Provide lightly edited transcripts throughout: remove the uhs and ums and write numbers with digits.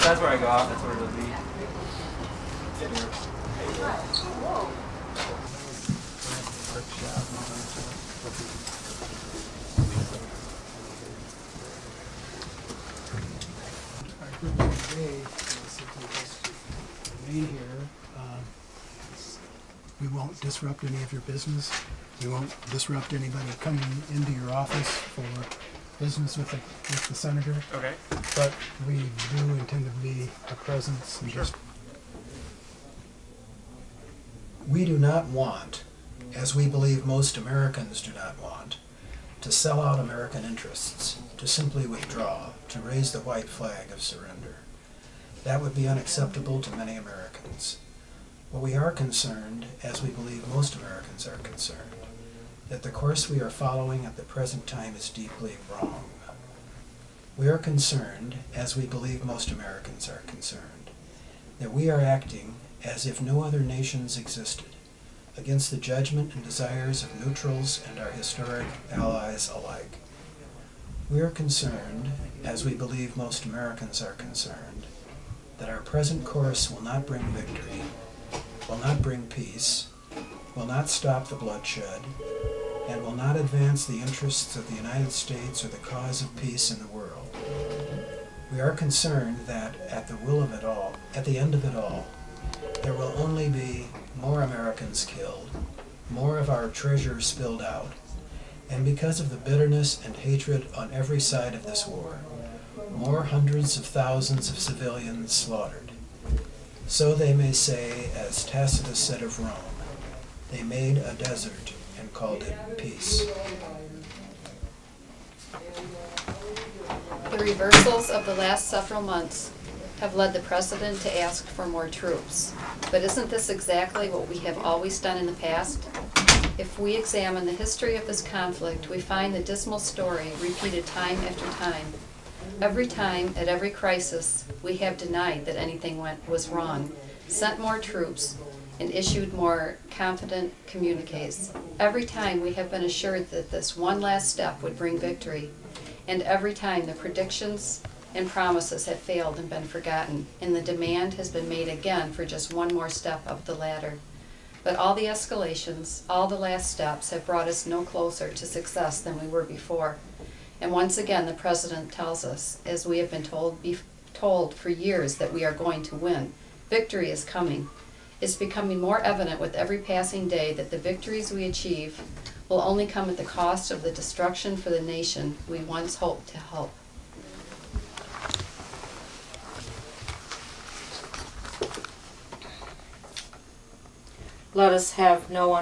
that's where I go out. That's where it'll be. Our purpose today is simply just to remain here. We won't disrupt any of your business. We won't disrupt anybody coming into your office for business with the senator. Okay. But we do intend to be a presence. And Sure. We do not want, as we believe most Americans do not want, to sell out American interests, to simply withdraw, to raise the white flag of surrender. That would be unacceptable to many Americans. But we are concerned, as we believe most Americans are concerned, that the course we are following at the present time is deeply wrong. We are concerned, as we believe most Americans are concerned, that we are acting as if no other nations existed, against the judgment and desires of neutrals and our historic allies alike. We are concerned, as we believe most Americans are concerned, that our present course will not bring victory, will not bring peace, will not stop the bloodshed, and will not advance the interests of the United States or the cause of peace in the world. We are concerned that at the end of it all, there will only be more Americans killed, more of our treasure spilled out, and because of the bitterness and hatred on every side of this war, more hundreds of thousands of civilians slaughtered. So they may say, as Tacitus said of Rome, they made a desert and called it peace. The reversals of the last several months have led the President to ask for more troops. But isn't this exactly what we have always done in the past? If we examine the history of this conflict, we find the dismal story repeated time after time. Every time, at every crisis, we have denied that anything was wrong, sent more troops, and issued more confident communiques. Every time we have been assured that this one last step would bring victory, and every time the predictions and promises have failed and been forgotten, and the demand has been made again for just one more step up the ladder. But all the escalations, all the last steps have brought us no closer to success than we were before. And once again, the President tells us, as we have been told for years, that we are going to win. Victory is coming. It's becoming more evident with every passing day that the victories we achieve will only come at the cost of the destruction for the nation we once hoped to help. Let us have no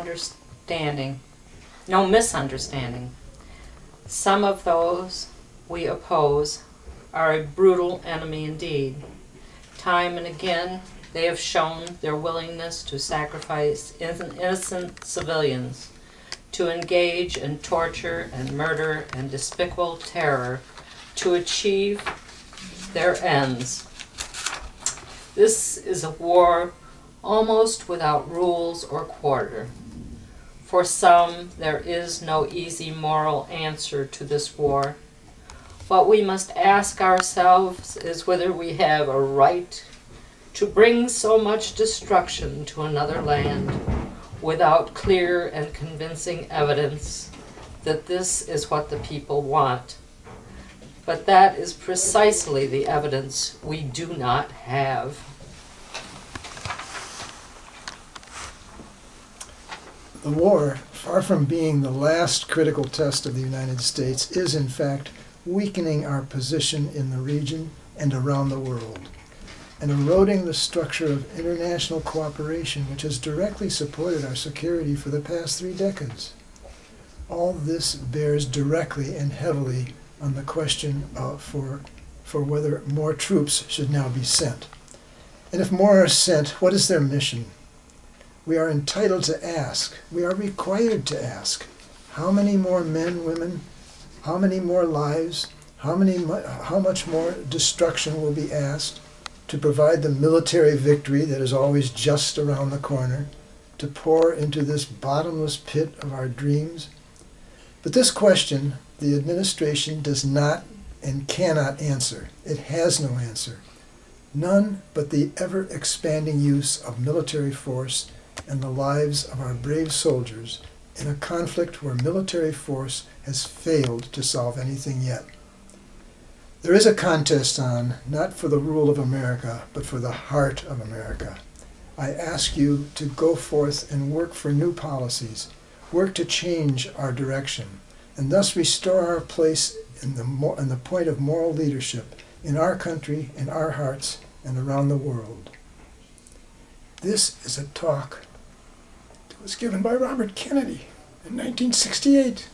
misunderstanding. Some of those we oppose are a brutal enemy indeed. Time and again, they have shown their willingness to sacrifice innocent civilians, to engage in torture and murder and despicable terror to achieve their ends. This is a war almost without rules or quarter. For some, there is no easy moral answer to this war. What we must ask ourselves is whether we have a right to bring so much destruction to another land without clear and convincing evidence that this is what the people want. But that is precisely the evidence we do not have. The war, far from being the last critical test of the United States, is in fact weakening our position in the region and around the world, and eroding the structure of international cooperation which has directly supported our security for the past 3 decades. All this bears directly and heavily on the question for whether more troops should now be sent. And if more are sent, what is their mission? We are entitled to ask, we are required to ask, how many more men, women, how many more lives, how much more destruction will be asked to provide the military victory that is always just around the corner, to pour into this bottomless pit of our dreams? But this question, the administration does not and cannot answer. It has no answer. None but the ever-expanding use of military force and the lives of our brave soldiers in a conflict where military force has failed to solve anything yet. There is a contest on, not for the rule of America, but for the heart of America. I ask you to go forth and work for new policies, work to change our direction, and thus restore our place in the point of moral leadership in our country, in our hearts, and around the world. This is a talk that was given by Robert Kennedy in 1968.